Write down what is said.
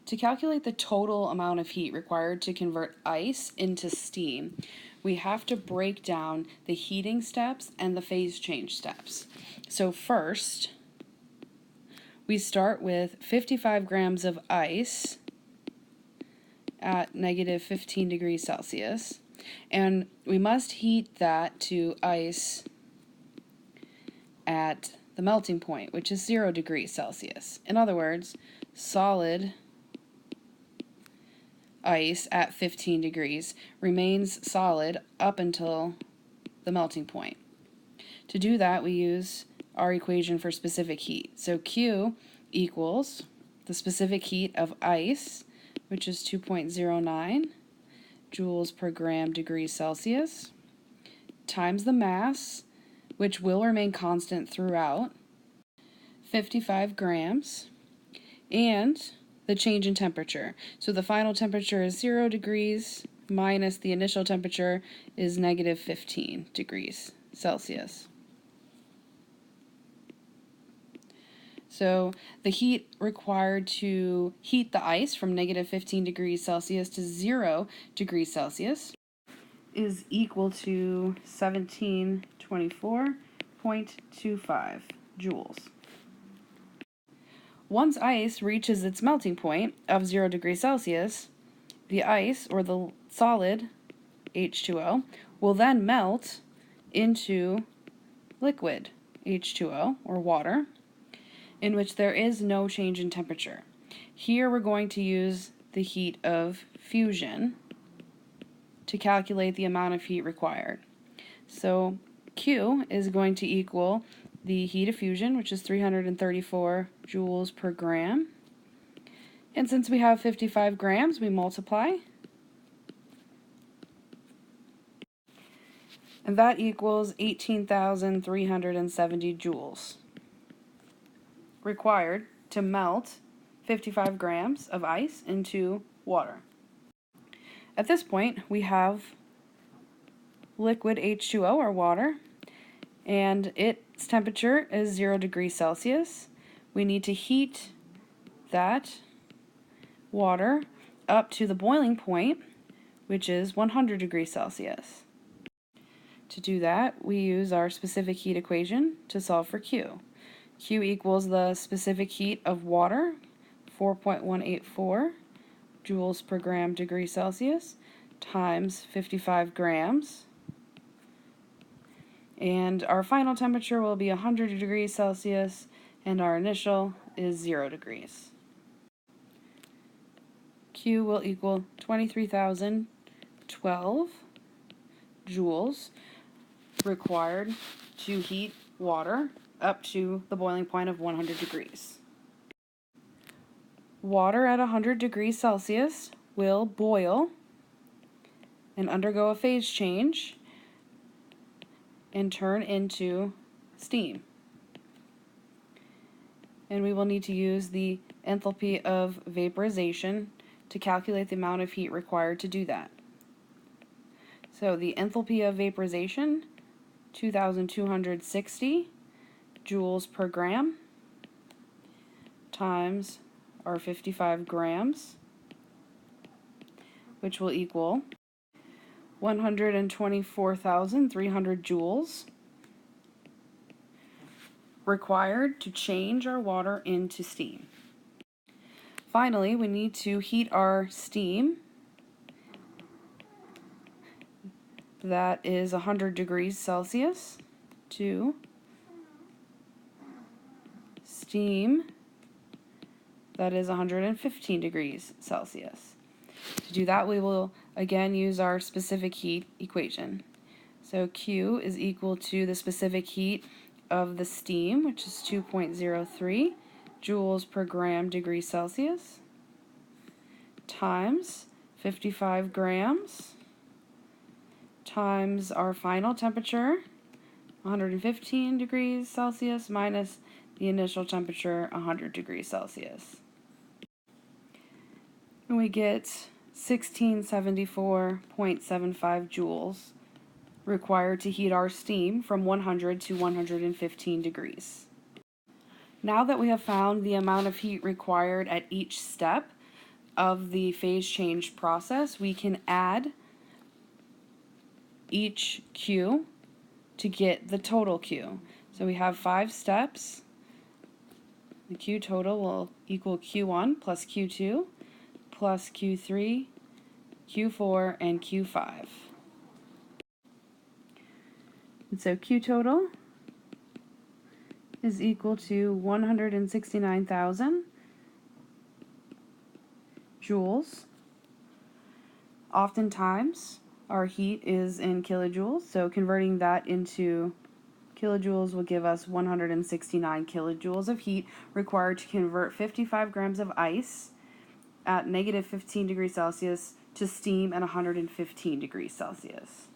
To calculate the total amount of heat required to convert ice into steam, we have to break down the heating steps and the phase change steps. So first, we start with 55 grams of ice at negative 15 degrees Celsius, and we must heat that to ice at the melting point, which is 0 degrees Celsius. In other words, solid ice at 15 degrees remains solid up until the melting point. To do that, we use our equation for specific heat. So Q equals the specific heat of ice, which is 2.09 joules per gram degrees Celsius, times the mass, which will remain constant throughout, 55 grams, and the change in temperature. So the final temperature is 0 degrees minus the initial temperature is negative 15 degrees Celsius. So the heat required to heat the ice from negative 15 degrees Celsius to 0 degrees Celsius is equal to 1724.25 joules. Once ice reaches its melting point of 0 degrees Celsius, the ice, or the solid H2O, will then melt into liquid H2O, or water, in which there is no change in temperature. Here we're going to use the heat of fusion to calculate the amount of heat required. So Q is going to equal the heat of fusion, which is 334 joules per gram. And since we have 55 grams, we multiply. And that equals 18,370 joules required to melt 55 grams of ice into water. At this point, we have liquid H2O, or water, and its temperature is 0 degrees Celsius. We need to heat that water up to the boiling point, which is 100 degrees Celsius. To do that, we use our specific heat equation to solve for Q. Q equals the specific heat of water, 4.184 joules per gram degree Celsius, times 55 grams. And our final temperature will be 100 degrees Celsius, and our initial is 0 degrees. Q will equal 23,012 joules required to heat water up to the boiling point of 100 degrees. Water at 100 degrees Celsius will boil and undergo a phase change and turn into steam. And we will need to use the enthalpy of vaporization to calculate the amount of heat required to do that. So the enthalpy of vaporization, 2,260 joules per gram, times our 55 grams, which will equal 124,300 joules required to change our water into steam. Finally, we need to heat our steam, that is 100 degrees Celsius, to steam, that is 115 degrees Celsius. To do that, we will again use our specific heat equation. So Q is equal to the specific heat of the steam, which is 2.03 joules per gram degree Celsius, times 55 grams, times our final temperature, 115 degrees Celsius, minus the initial temperature, 100 degrees Celsius. And we get 1674.75 joules required to heat our steam from 100 to 115 degrees. Now that we have found the amount of heat required at each step, of the phase change process, we can add each Q to get the total Q. So we have 5 steps. The Q total will equal Q1 plus Q2 plus Q3, Q4, and Q5. And so Q total is equal to 169,000 joules. Oftentimes, our heat is in kilojoules, so converting that into kilojoules will give us 169 kilojoules of heat required to convert 55 grams of ice at negative 15 degrees Celsius to steam at 115 degrees Celsius.